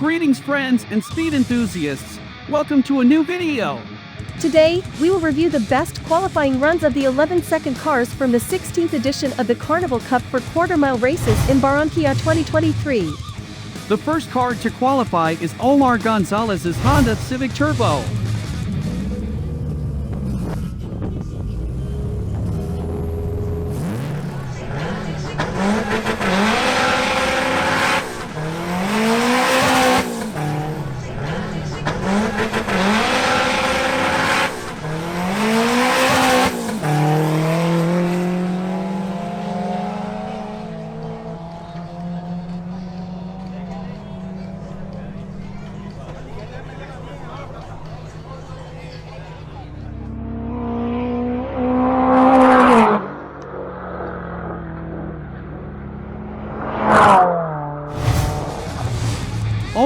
Greetings friends and speed enthusiasts, welcome to a new video. Today, we will review the best qualifying runs of the 11-second cars from the 16th edition of the Carnival Cup for quarter-mile races in Barranquilla 2023. The first car to qualify is Omar Gonzalez's Honda Civic Turbo.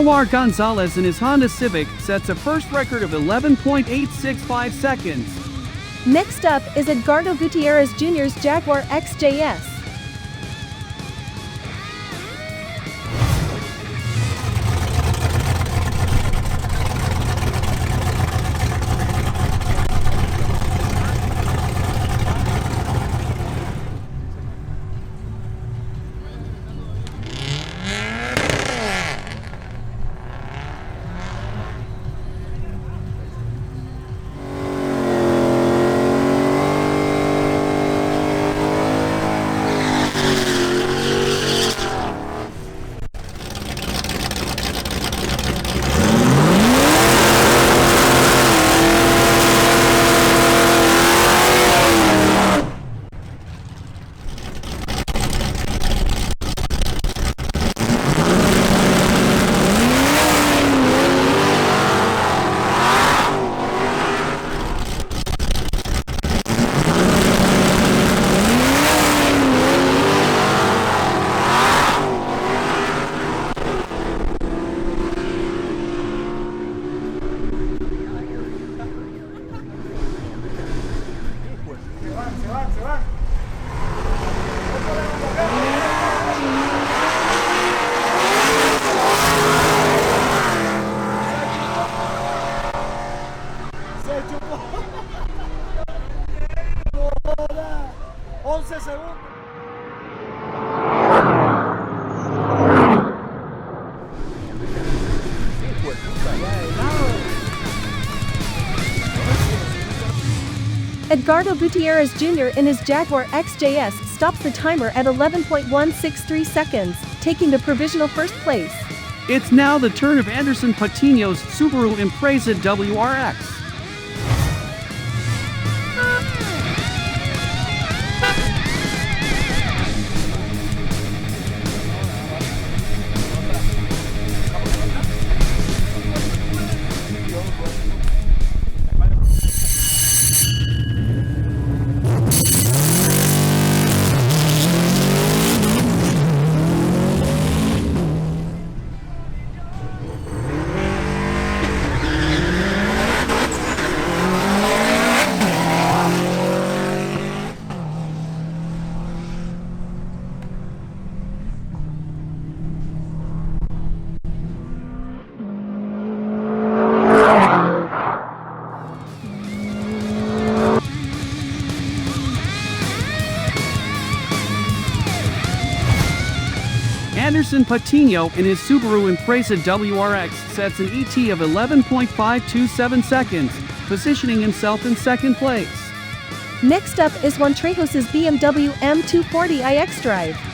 Omar Gonzalez in his Honda Civic sets a first record of 11.865 seconds. Next up is Edgardo Gutierrez Jr.'s Jaguar XJS. Edgardo Gutierrez Jr. in his Jaguar XJS stops the timer at 11.163 seconds, taking the provisional first place. It's now the turn of Anderson Patino's Subaru Impreza WRX. Anderson Patino in his Subaru Impreza WRX sets an ET of 11.527 seconds, positioning himself in second place. Next up is Juan Trejos's BMW M240i xDrive.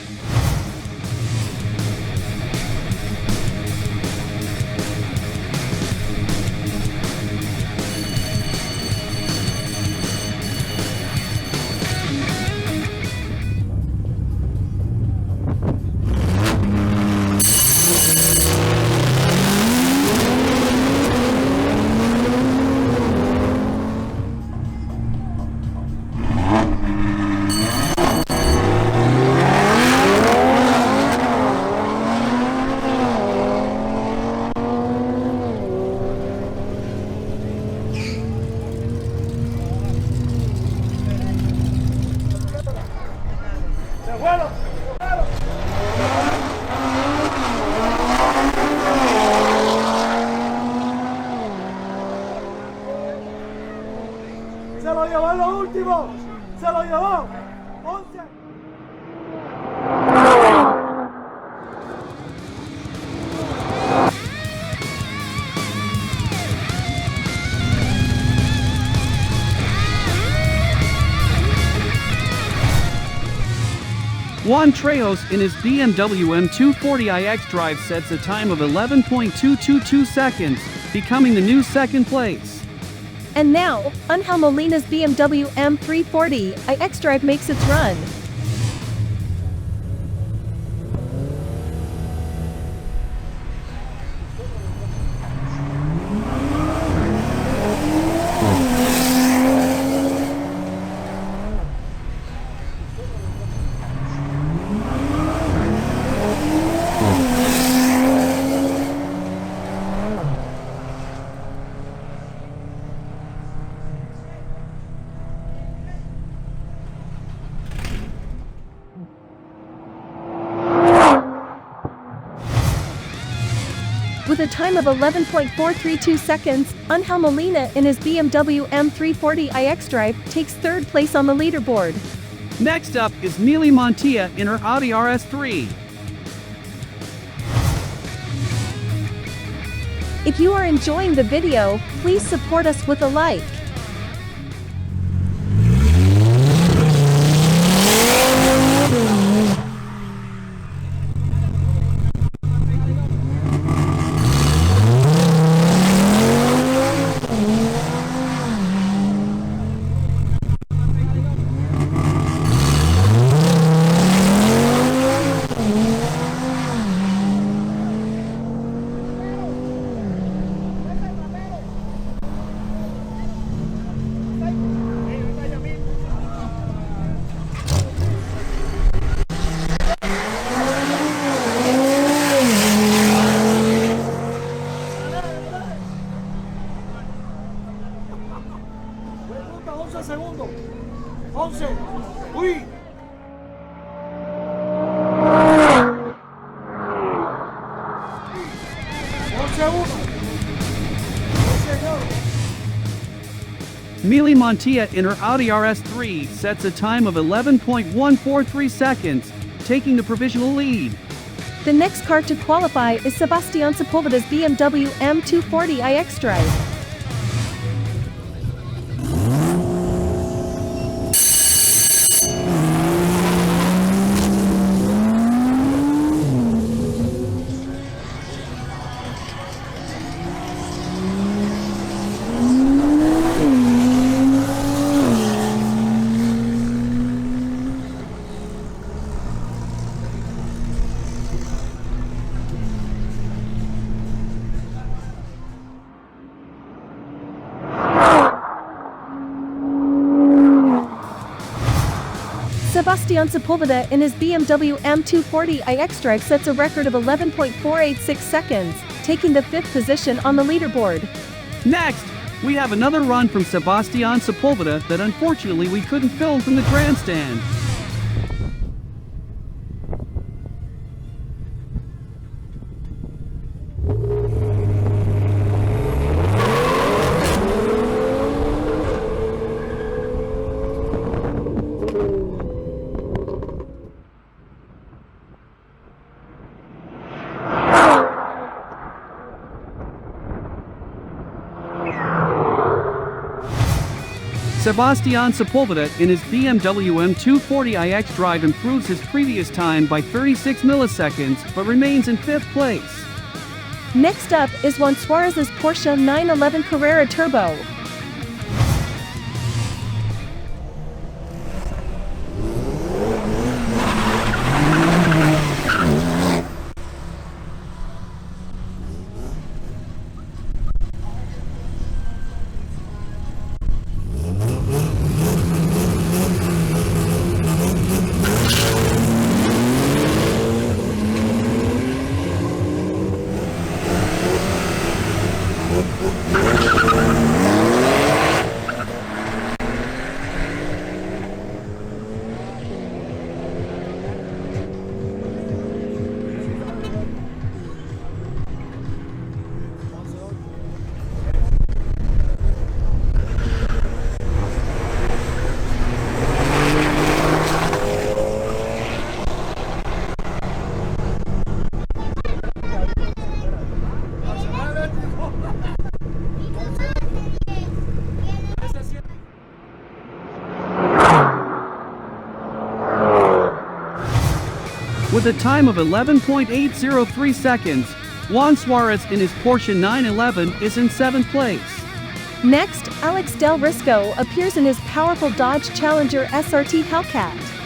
bueno. último se lo llevó 11. Juan Trejos in his BMW M240i xDrive sets a time of 11.222 seconds, becoming the new second place. And now, Angel Molina's BMW M340i xDrive makes its run. With a time of 11.432 seconds, Angel Molina in his BMW M340i xDrive takes third place on the leaderboard. Next up is Mili Montilla in her Audi RS3. If you are enjoying the video, please support us with a like. Segundos. 11. Uy. Mili Montilla in her Audi RS3 sets a time of 11.143 seconds, taking the provisional lead. The next car to qualify is Sebastián Sepúlveda's BMW M240i xDrive. Sebastián Sepúlveda in his BMW M240i xDrive sets a record of 11.486 seconds, taking the 5th position on the leaderboard. Next, we have another run from Sebastián Sepúlveda that unfortunately we couldn't film from the grandstand. Sebastián Sepúlveda in his BMW M240i xDrive improves his previous time by 36 milliseconds, but remains in 5th place. Next up is Juan Suarez's Porsche 911 Carrera Turbo. With a time of 11.803 seconds, Juan Suarez in his Porsche 911 is in 7th place. Next, Alex Del Risco appears in his powerful Dodge Challenger SRT Hellcat.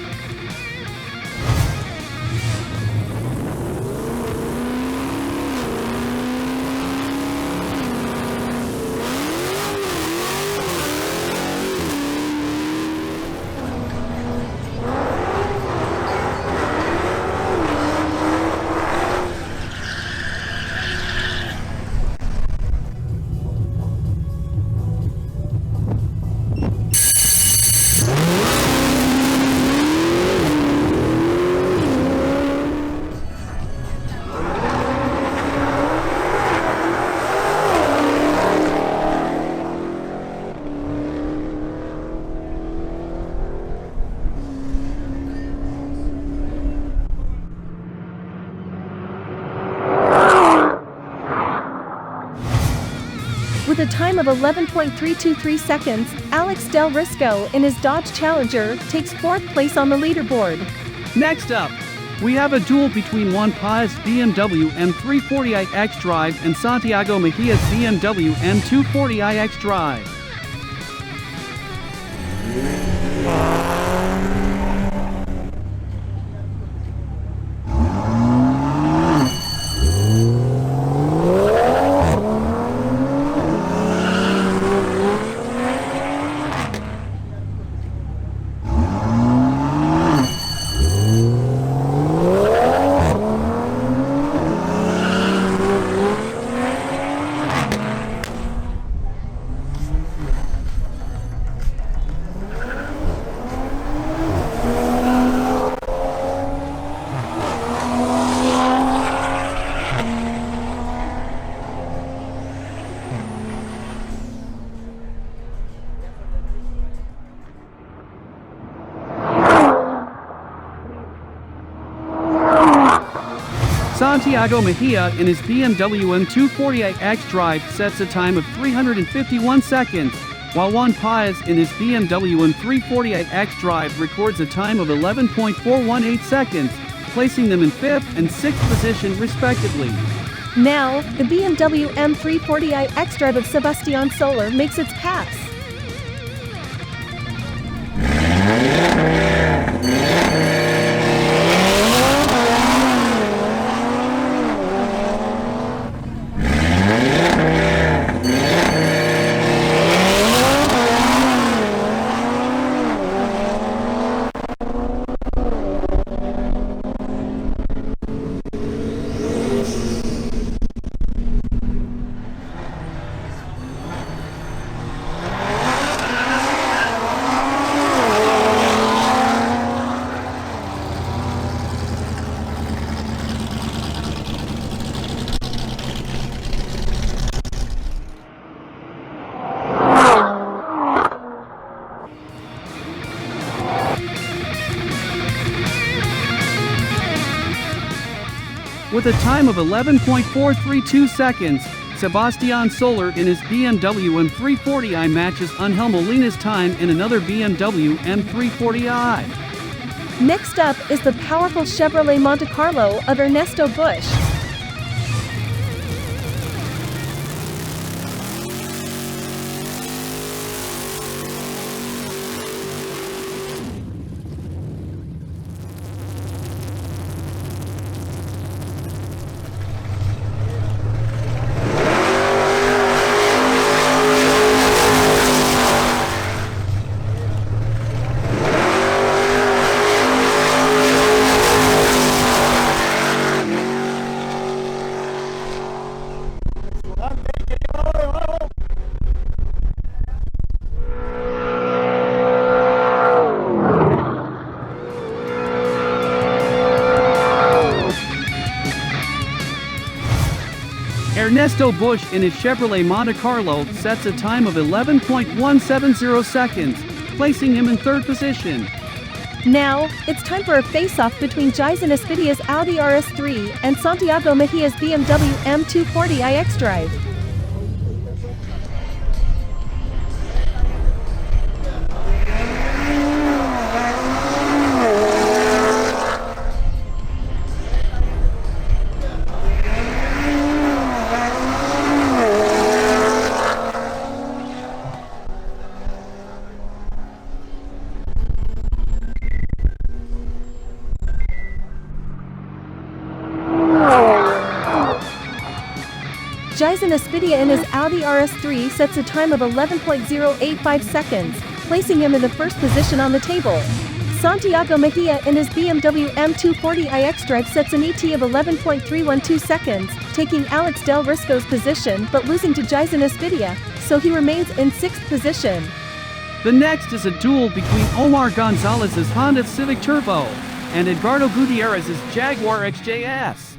With a time of 11.323 seconds, Alex Del Risco in his Dodge Challenger takes 4th place on the leaderboard. Next up, we have a duel between Juan Paez's BMW M340i xDrive and Santiago Mejia's BMW M240i xDrive. Santiago Mejia in his BMW M240i xDrive sets a time of 351 seconds, while Juan Paez in his BMW M340i xDrive records a time of 11.418 seconds, placing them in 5th and 6th position respectively. Now, the BMW M340i xDrive of Sebastian Soler makes its pass. With a time of 11.432 seconds, Sebastian Soler in his BMW M340i matches Angel Molina's time in another BMW M340i. Next up is the powerful Chevrolet Montecarlo of Ernesto Busch. Ernesto Busch in his Chevrolet Montecarlo sets a time of 11.170 seconds, placing him in 3rd position. Now, it's time for a face-off between Jason Espitia's Audi RS3 and Santiago Mejia's BMW M240i xDrive. Jason Aspidia in his Audi RS3 sets a time of 11.085 seconds, placing him in the first position on the table. Santiago Mejia in his BMW M240i xDrive sets an ET of 11.312 seconds, taking Alex Del Risco's position but losing to Jason Aspidia, so he remains in 6th position. The next is a duel between Omar Gonzalez's Honda Civic Turbo and Edgardo Gutierrez's Jaguar XJS.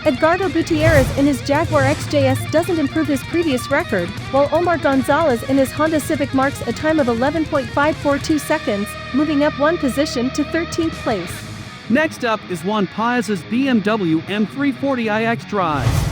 Edgardo Gutierrez in his Jaguar XJS doesn't improve his previous record, while Omar Gonzalez in his Honda Civic marks a time of 11.542 seconds, moving up one position to 13th place. Next up is Juan Paez's BMW M340i xDrive.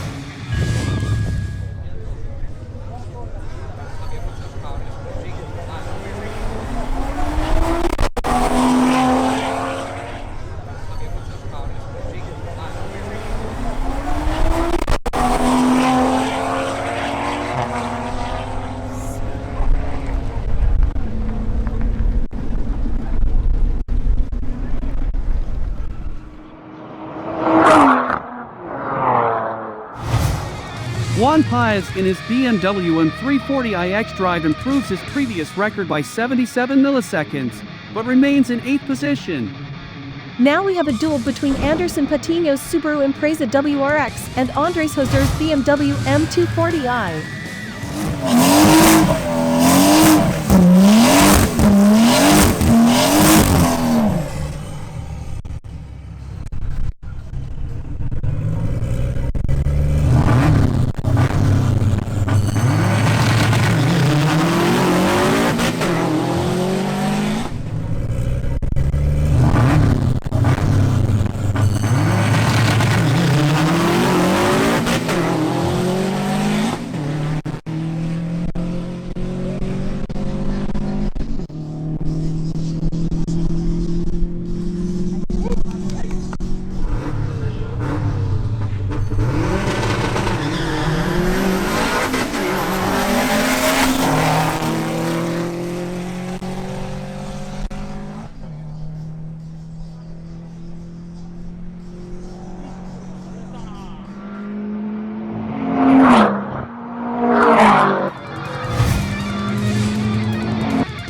Juan Paez in his BMW M340i xDrive improves his previous record by 77 milliseconds, but remains in 8th position. Now we have a duel between Anderson Patiño's Subaru Impreza WRX and Andres Joser's BMW M240i.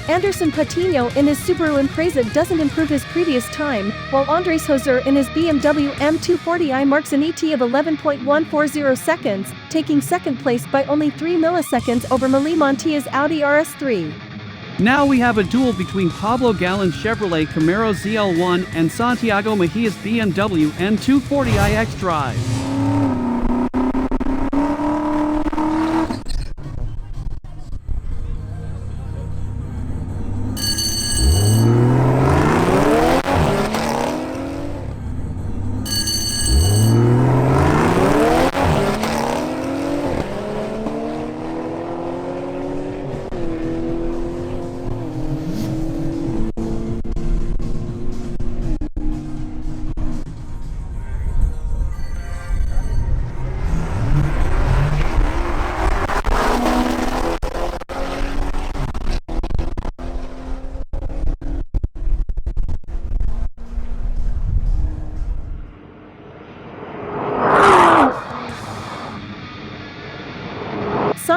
Anderson Patiño in his Subaru Impreza doesn't improve his previous time, while Andres Joser in his BMW M240i marks an ET of 11.140 seconds, taking 2nd place by only 3 milliseconds over Mali Montia's Audi RS3. Now we have a duel between Pablo Gallin's Chevrolet Camaro ZL1 and Santiago Mejia's BMW M240i xDrive.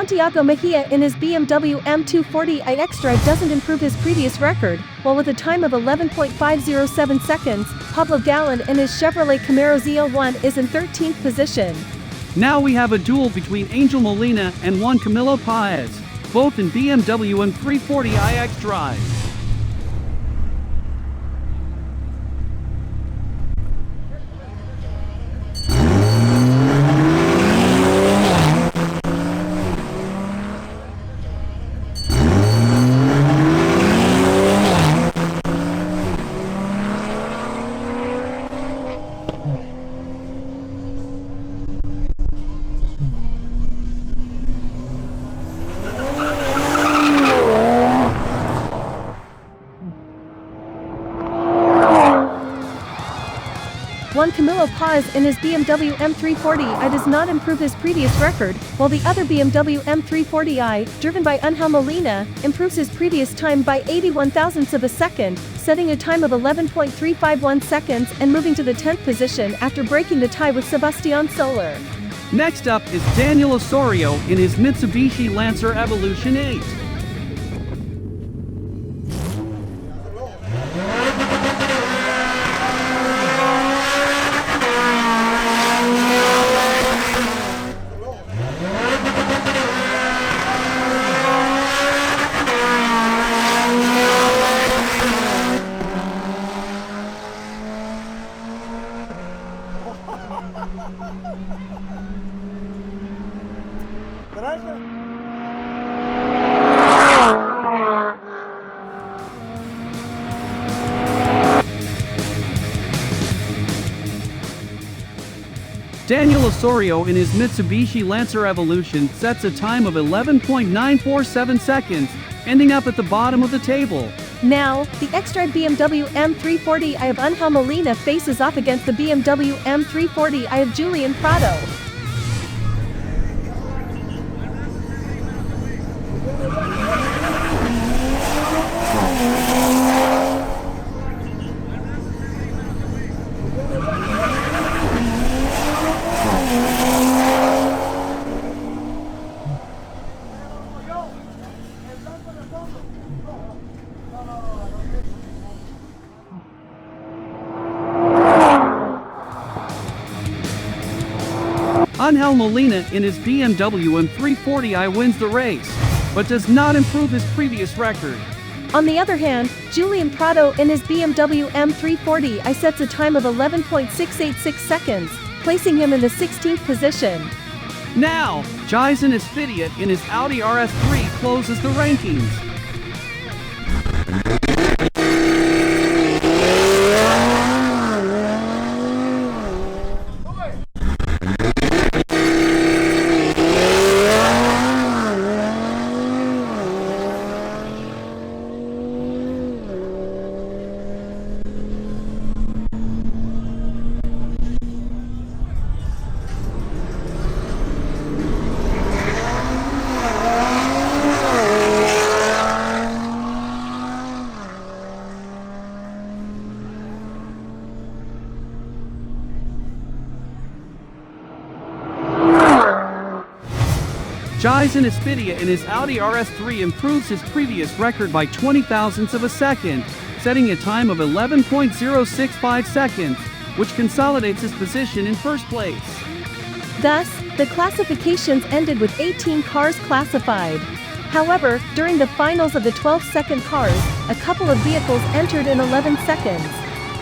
Santiago Mejia in his BMW M240i xDrive doesn't improve his previous record, while with a time of 11.507 seconds, Pablo Galán in his Chevrolet Camaro ZL1 is in 13th position. Now we have a duel between Angel Molina and Juan Camilo Páez, both in BMW M340i xDrive. Juan Camilo Páez in his BMW M340i does not improve his previous record, while the other BMW M340i, driven by Angel Molina, improves his previous time by 81 thousandths of a second, setting a time of 11.351 seconds and moving to the 10th position after breaking the tie with Sebastián Soler. Next up is Daniel Osorio in his Mitsubishi Lancer Evolution 8. Daniel Osorio in his Mitsubishi Lancer Evolution sets a time of 11.947 seconds, ending up at the bottom of the table. Now, the xDrive BMW M340i of Angel Molina faces off against the BMW M340i of Julian Prado. Angel Molina in his BMW M340i wins the race, but does not improve his previous record. On the other hand, Julian Prado in his BMW M340i sets a time of 11.686 seconds, placing him in the 16th position. Now, Jason Esfidia in his Audi RS3 closes the rankings. Jason Esfidia in his Audi RS3 improves his previous record by 20 thousandths of a second, setting a time of 11.065 seconds, which consolidates his position in first place. Thus, the classifications ended with 18 cars classified. However, during the finals of the 12-second cars, a couple of vehicles entered in 11 seconds.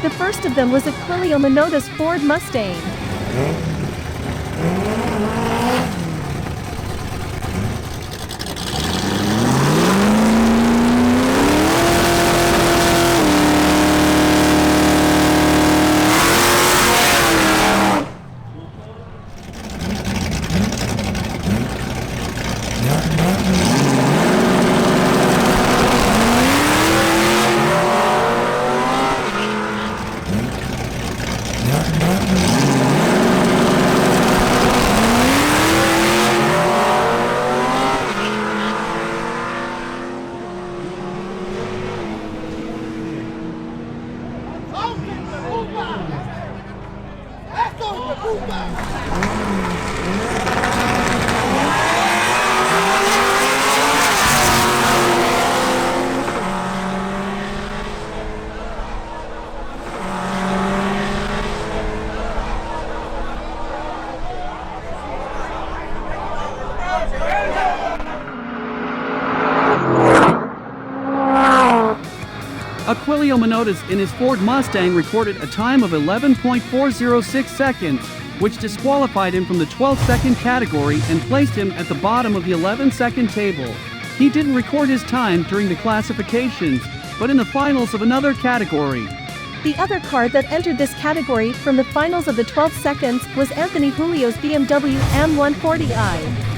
The first of them was a Clio Minota's Ford Mustang. Manotas in his Ford Mustang recorded a time of 11.406 seconds, which disqualified him from the 12-second category and placed him at the bottom of the 11-second table. He didn't record his time during the classifications, but in the finals of another category. The other car that entered this category from the finals of the 12 seconds was Anthony Julio's BMW M140i.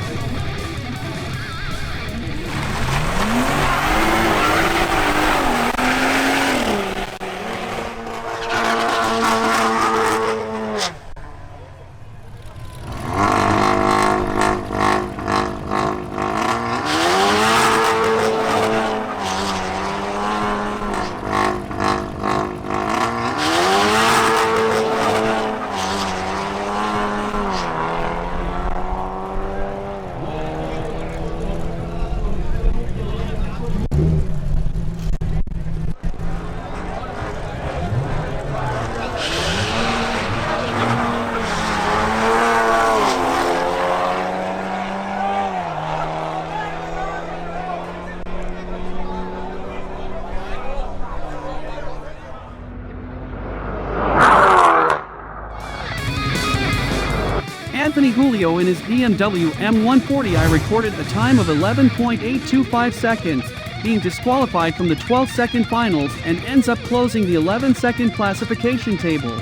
Anthony Julio in his BMW M140i recorded a time of 11.825 seconds, being disqualified from the 12-second finals and ends up closing the 11-second classification table.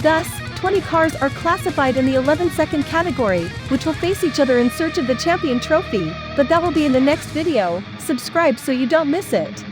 Thus, 20 cars are classified in the 11-second category, which will face each other in search of the champion trophy, but that will be in the next video. Subscribe so you don't miss it.